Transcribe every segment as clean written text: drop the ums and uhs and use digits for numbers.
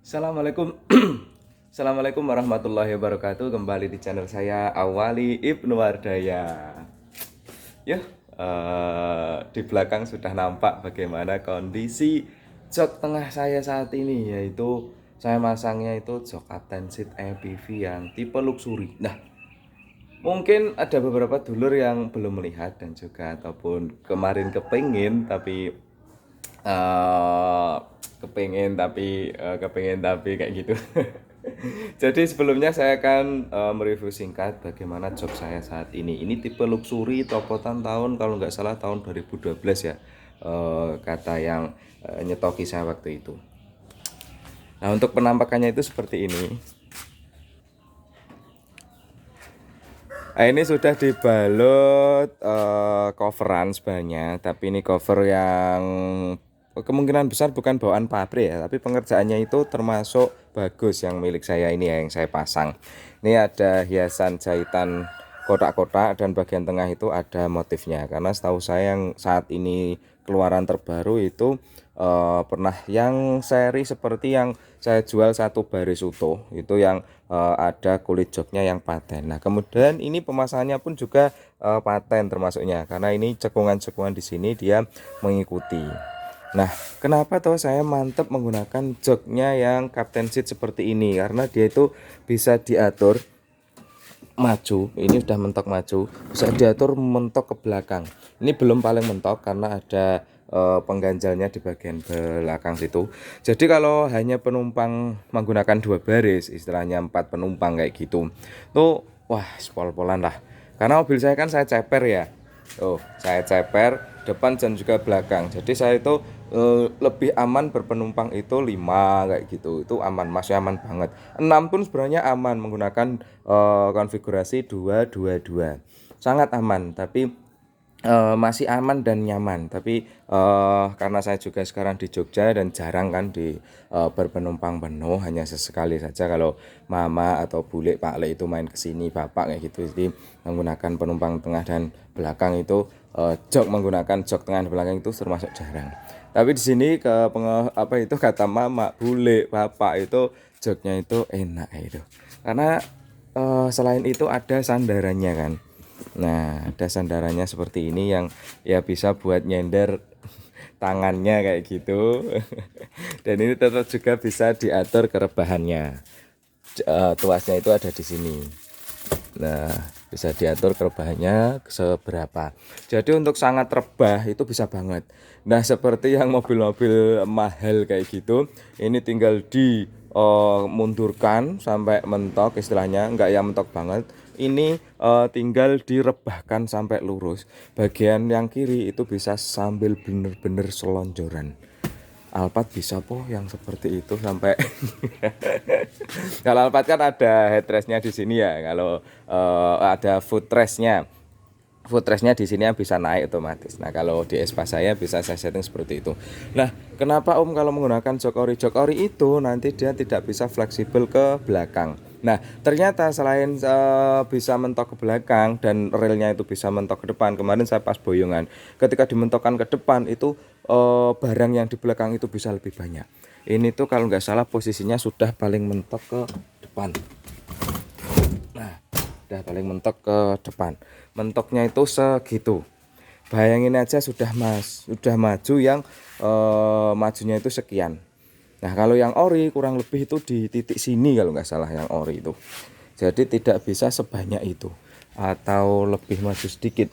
Assalamualaikum. Assalamualaikum warahmatullahi wabarakatuh. Kembali di channel saya Awali Ibnu Wardaya. Ya, di belakang sudah nampak bagaimana kondisi jok tengah saya saat ini, yaitu saya masangnya itu jok Captain Seat EPV yang tipe luxury. Nah, mungkin ada beberapa dulur yang belum melihat dan juga ataupun kemarin eh kepengen tapi kayak gitu. Jadi sebelumnya saya akan mereview singkat bagaimana jok saya saat ini. Ini tipe luxury topotan tahun kalau nggak salah tahun 2012 ya, kata yang nyetoki saya waktu itu. Nah, untuk penampakannya itu seperti ini. Nah, ini sudah dibalut coveran sebenarnya, tapi ini cover yang kemungkinan besar bukan bawaan pabrik ya, tapi pengerjaannya itu termasuk bagus yang milik saya ini ya, yang saya pasang. Ini ada hiasan jahitan kotak-kotak dan bagian tengah itu ada motifnya, karena setahu saya yang saat ini keluaran terbaru itu pernah yang seri seperti yang saya jual satu baris utuh itu yang ada kulit joknya yang paten. Nah, kemudian ini pemasangannya pun juga paten termasuknya, karena ini cekungan-cekungan di sini dia mengikuti. Nah, kenapa tuh saya mantep menggunakan joknya yang Captain Seat seperti ini? Karena dia itu bisa diatur maju, ini sudah mentok maju, bisa diatur mentok ke belakang. Ini belum paling mentok karena ada pengganjalnya di bagian belakang situ. Jadi kalau hanya penumpang menggunakan dua baris, istilahnya 4 penumpang kayak gitu, tuh wah spol-polan lah. Karena mobil saya kan saya ceper ya. Saya ceper depan dan juga belakang. Jadi saya itu lebih aman berpenumpang itu 5 kayak gitu. Itu aman, masih aman banget. 6 pun sebenarnya aman menggunakan konfigurasi 222. Sangat aman, tapi masih aman dan nyaman. Tapi karena saya juga sekarang di Jogja dan jarang kan di berpenumpang penuh, hanya sesekali saja kalau mama atau bule Pak Le itu main ke sini, bapak kayak gitu. Jadi menggunakan penumpang tengah dan belakang itu jok menggunakan jok tengah dan belakang itu termasuk jarang. Tapi di sini apa itu kata mama, bule, bapak itu joknya itu enak itu. Karena selain itu ada sandarannya kan. Nah, ada sandarannya seperti ini yang ya bisa buat nyender tangannya kayak gitu. Dan ini tetap juga bisa diatur kerebahannya. Tuasnya itu ada di sini. Nah, bisa diatur kerebahannya seberapa. Jadi untuk sangat rebah itu bisa banget. Nah, seperti yang mobil-mobil mahal kayak gitu, ini tinggal di mundurkan sampai mentok, istilahnya enggak yang mentok banget. Ini tinggal direbahkan sampai lurus. Bagian yang kiri itu bisa sambil bener-bener selonjoran. Alphard bisa po yang seperti itu sampai kalau Alphard kan ada headrestnya di sini ya. Kalau ada footrestnya, footrestnya di sini yang bisa naik otomatis. Nah, kalau di Espas saya bisa saya setting seperti itu. Nah, kenapa Om kalau menggunakan jok ori itu nanti dia tidak bisa fleksibel ke belakang. Nah, ternyata selain bisa mentok ke belakang dan relnya itu bisa mentok ke depan. Kemarin saya pas boyongan, ketika dimentokkan ke depan itu barang yang di belakang itu bisa lebih banyak. Ini tuh kalau nggak salah posisinya sudah paling mentok ke depan. Nah, udah paling mentok ke depan. Mentoknya itu segitu. Bayangin aja sudah maju yang majunya itu sekian. Nah, kalau yang ori kurang lebih itu di titik sini kalau nggak salah yang ori itu. Jadi tidak bisa sebanyak itu atau lebih maju sedikit.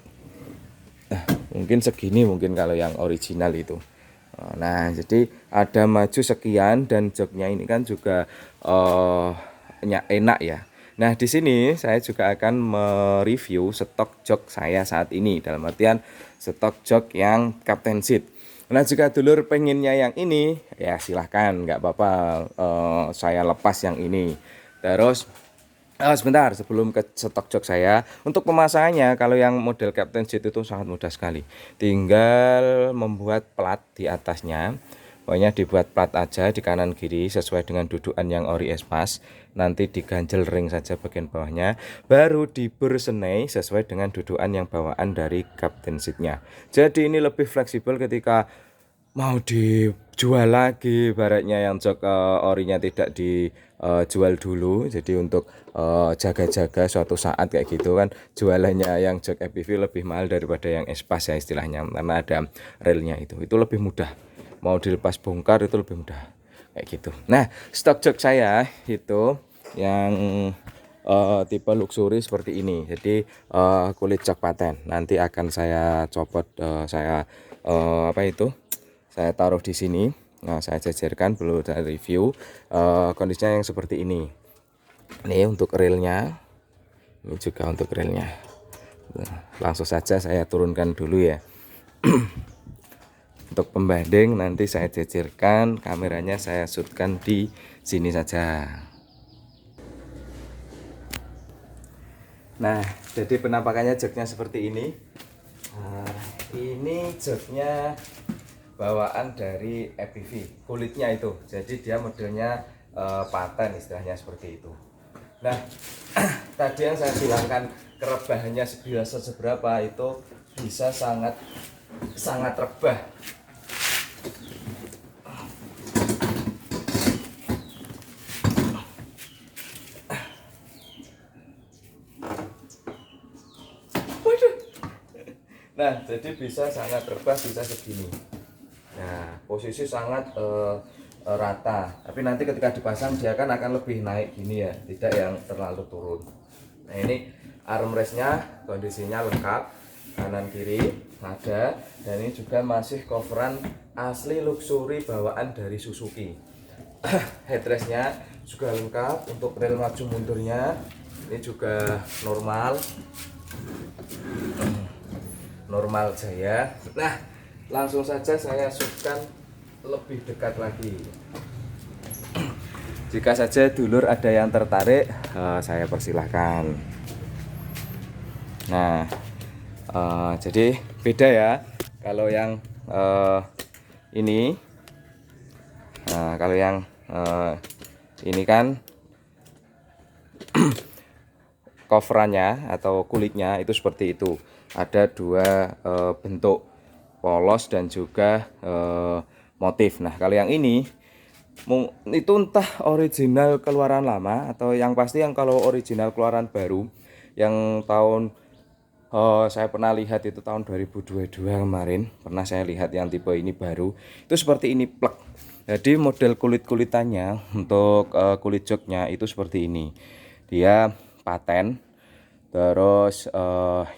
Nah, mungkin segini mungkin kalau yang original itu. Nah, jadi ada maju sekian dan joknya ini kan juga enak ya. Nah, di sini saya juga akan mereview stok jok saya saat ini, dalam artian stok jok yang Captain Seat. Nah, jika dulur pengennya yang ini, ya silahkan, nggak apa-apa, saya lepas yang ini. Terus sebentar sebelum ke stok jok saya, untuk pemasangannya kalau yang model Captain Seat itu sangat mudah sekali. Tinggal membuat plat di atasnya. Pokoknya dibuat plat aja di kanan kiri sesuai dengan dudukan yang ori espas. Nanti diganjel ring saja bagian bawahnya. Baru dibersenai sesuai dengan dudukan yang bawaan dari Captain Seatnya. Jadi ini lebih fleksibel ketika mau dijual lagi, baratnya yang jok orinya tidak dijual dulu, jadi untuk jaga-jaga suatu saat kayak gitu kan, jualannya yang jok FPV lebih mahal daripada yang espas ya istilahnya, karena ada relnya itu lebih mudah, mau dilepas bongkar itu lebih mudah kayak gitu. Nah, stok jok saya itu yang tipe luxury seperti ini, jadi kulit jok paten, nanti akan saya copot, saya apa itu, saya taruh di sini. Nah, saya jajarkan belum saya review kondisinya yang seperti ini. Ini untuk relnya, ini juga untuk relnya. Nah, langsung saja saya turunkan dulu ya. Untuk pembanding nanti saya jajarkan, kameranya saya shootkan di sini saja. Nah, jadi penampakannya joknya seperti ini. Nah, ini joknya bawaan dari FPV, kulitnya itu, jadi dia modelnya paten istilahnya seperti itu. Nah, tadi yang saya bilangkan kerebahannya biasa seberapa, itu bisa sangat rebah. Nah, jadi bisa sangat rebah, bisa segini. Nah, posisi sangat rata. Tapi nanti ketika dipasang dia kan akan lebih naik gini ya, tidak yang terlalu turun. Nah, ini armrestnya kondisinya lengkap, kanan kiri ada, dan ini juga masih coveran asli luxury bawaan dari Suzuki. Headrestnya juga lengkap, untuk rel maju mundurnya ini juga normal jaya. Nah, langsung saja saya shootkan lebih dekat lagi. Jika saja dulur ada yang tertarik, saya persilahkan. Nah, jadi beda ya kalau yang ini. Nah, kalau yang ini kan coverannya atau kulitnya itu seperti itu, ada dua bentuk, polos dan juga motif. Nah, kalau yang ini itu entah original keluaran lama atau yang pasti yang kalau original keluaran baru yang tahun saya pernah lihat itu tahun 2022 kemarin, pernah saya lihat yang tipe ini baru itu seperti ini plek. Jadi model kulit-kulitannya untuk kulit joknya itu seperti ini, dia paten. Terus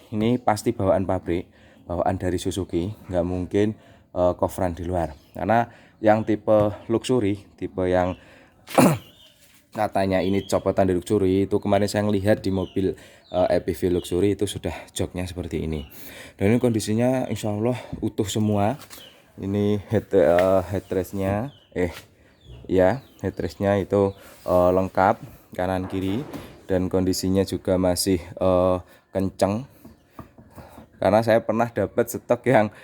ini pasti bawaan pabrik, bawaan dari Suzuki, nggak mungkin coveran di luar, karena yang tipe luxury, tipe yang katanya ini copotan di luxury itu, kemarin saya lihat di mobil FPV luxury itu sudah joknya seperti ini. Dan ini kondisinya insya Allah utuh semua. Ini headrestnya ya, headrestnya itu lengkap kanan kiri, dan kondisinya juga masih kenceng, karena saya pernah dapat stok yang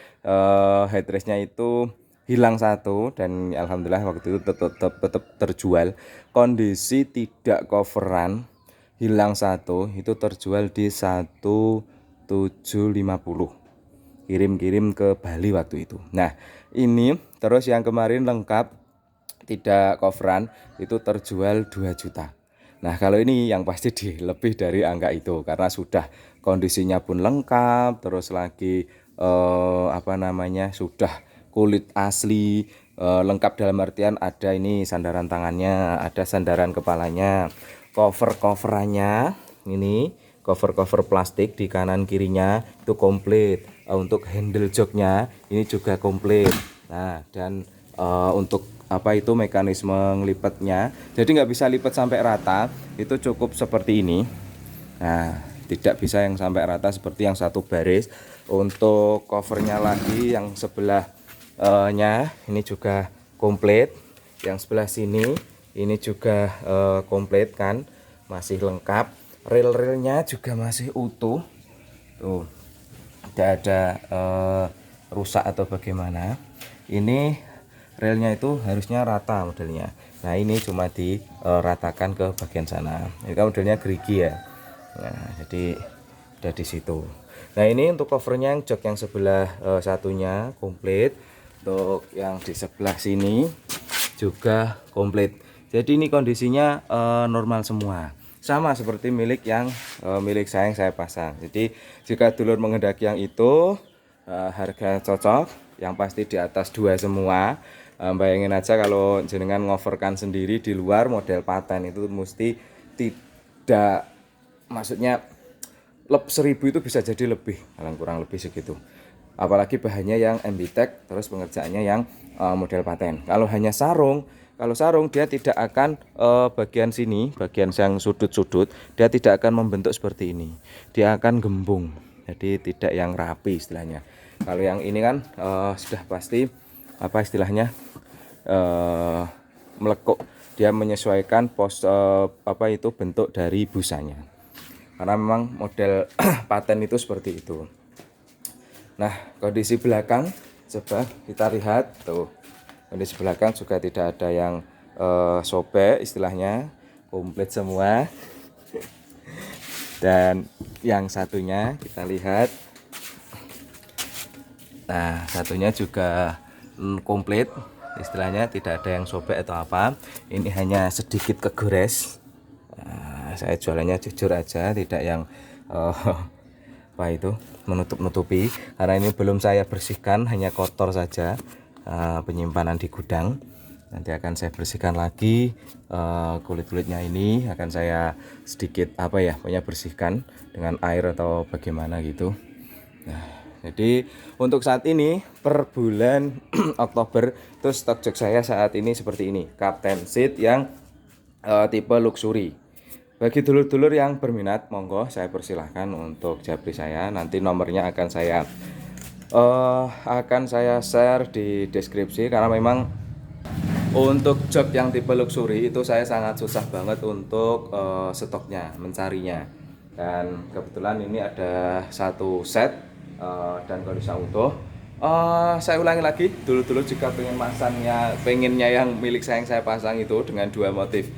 headrestnya itu hilang satu, dan alhamdulillah waktu itu tetap terjual. Kondisi tidak coveran hilang satu itu terjual di 1750, kirim ke Bali waktu itu. Nah, ini terus yang kemarin lengkap tidak coveran itu terjual 2 juta. Nah, kalau ini yang pasti lebih dari angka itu, karena sudah kondisinya pun lengkap, terus lagi sudah kulit asli, lengkap dalam artian ada ini sandaran tangannya, ada sandaran kepalanya, coverannya ini cover plastik di kanan kirinya itu komplit. Untuk handle joknya ini juga komplit. Nah, dan untuk mekanisme ngelipetnya, jadi nggak bisa lipat sampai rata, itu cukup seperti ini. Nah, tidak bisa yang sampai rata seperti yang satu baris. Untuk covernya lagi yang sebelahnya ini juga komplit, yang sebelah sini ini juga komplit kan, masih lengkap. Rel-relnya juga masih utuh tuh, tidak ada rusak atau bagaimana. Ini relnya itu harusnya rata modelnya. Nah, ini cuma diratakan ke bagian sana. Ini kan modelnya gerigi ya. Nah, jadi udah di situ. Nah, ini untuk covernya yang jok yang sebelah satunya komplit. Untuk yang di sebelah sini juga komplit. Jadi ini kondisinya normal semua. Sama seperti milik saya yang saya pasang. Jadi jika dulur menghendaki yang itu harga cocok, yang pasti di atas 2 semua. Bayangin aja kalau jenengan ngoverkan sendiri di luar model paten itu mesti tidak, maksudnya 1000 itu bisa jadi lebih, kurang lebih segitu. Apalagi bahannya yang MBTEK, terus pengerjaannya yang model paten. Kalau hanya sarung, kalau sarung dia tidak akan bagian sini, bagian yang sudut-sudut, dia tidak akan membentuk seperti ini. Dia akan gembung. Jadi tidak yang rapi istilahnya. Kalau yang ini kan sudah pasti apa istilahnya melekuk. Dia menyesuaikan bentuk dari busanya. Karena memang model paten itu seperti itu. Nah, kondisi belakang coba kita lihat tuh. Kondisi belakang juga tidak ada yang sobek istilahnya, komplit semua. Dan yang satunya kita lihat. Nah, satunya juga komplit istilahnya, tidak ada yang sobek atau apa. Ini hanya sedikit kegores. Nah, saya jualannya jujur aja, tidak yang menutup-nutupi, karena ini belum saya bersihkan, hanya kotor saja. Penyimpanan di gudang nanti akan saya bersihkan lagi. Kulit-kulitnya ini akan saya sedikit bersihkan dengan air atau bagaimana gitu. Nah, jadi untuk saat ini per bulan Oktober itu stok jok saya saat ini seperti ini, Captain Seat yang tipe luxury. Bagi dulur-dulur yang berminat, monggo saya persilahkan untuk japri saya. Nanti nomornya akan saya share di deskripsi, karena memang untuk jok yang tipe luxury itu saya sangat susah banget untuk stoknya, mencarinya. Dan kebetulan ini ada satu set dan kondisi utuh. Saya ulangi lagi, dulur-dulur jika pengennya yang milik saya yang saya pasang itu dengan 2 motif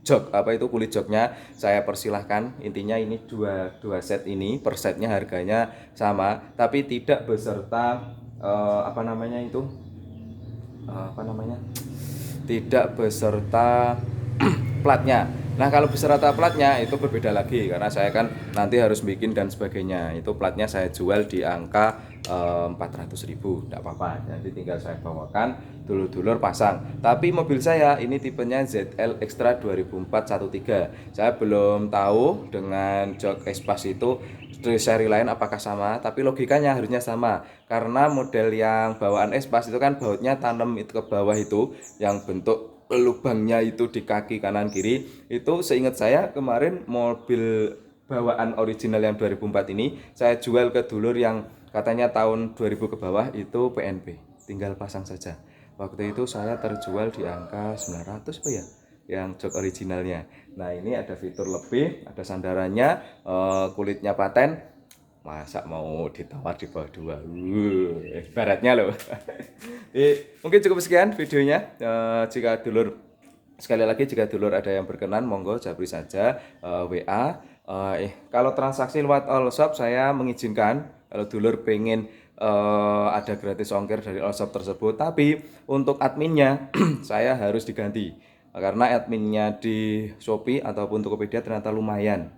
jok kulit joknya, saya persilahkan. Intinya ini dua set ini, per setnya harganya sama, tapi tidak beserta tidak beserta platnya. Nah, kalau beserta platnya itu berbeda lagi, karena saya kan nanti harus bikin dan sebagainya. Itu platnya saya jual di angka 400.000, tidak apa-apa. Nanti tinggal saya bawakan, dulur-dulur pasang. Tapi mobil saya ini tipenya ZL Extra 2004 13. Saya belum tahu dengan jok Espas itu dari seri lain apakah sama, tapi logikanya harusnya sama. Karena model yang bawaan Espas itu kan bautnya tanam itu ke bawah, itu yang bentuk lubangnya itu di kaki kanan kiri. Itu seingat saya kemarin mobil bawaan original yang 2004 ini saya jual ke dulur yang katanya tahun 2000 ke bawah itu PNP, tinggal pasang saja. Waktu itu saya terjual di angka 900 Pak ya, yang jok originalnya. Nah, ini ada fitur lebih, ada sandarannya, kulitnya paten. Masa mau ditawar di bawah 2? Baratnya loh. Mungkin cukup sekian videonya. Sekali lagi, jika dulur ada yang berkenan, monggo japri saja WA. Kalau transaksi lewat all shop saya mengizinkan. Kalau dulur pengen ada gratis ongkir dari all shop tersebut, tapi untuk adminnya saya harus diganti. Karena adminnya di Shopee ataupun Tokopedia ternyata lumayan.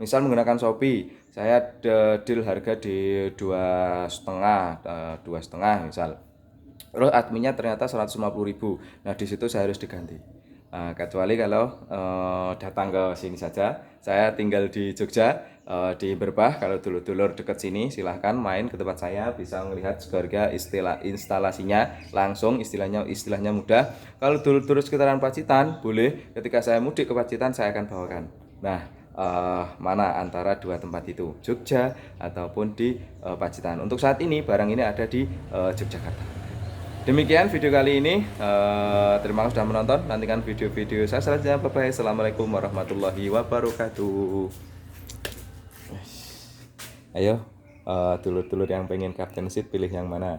Misal menggunakan Shopee, saya deal harga di 2,5 misal. Terus adminnya ternyata 150.000. Nah, di situ saya harus diganti. Kecuali kalau datang ke sini saja. Saya tinggal di Jogja, di Berbah. Kalau dulur-dulur dekat sini, silahkan main ke tempat saya, bisa melihat harga instalasinya langsung, istilahnya mudah. Kalau dulur-dulur sekitaran Pacitan, boleh ketika saya mudik ke Pacitan saya akan bawakan. Nah, mana antara 2 tempat itu, Jogja ataupun di Pacitan. Untuk saat ini barang ini ada di Yogyakarta. Demikian video kali ini. Terima kasih sudah menonton. Nantikan video-video saya selanjutnya. Bye-bye. Assalamualaikum warahmatullahi wabarakatuh. Ayo, dulur-dulur yang pengen Captain Seat pilih yang mana?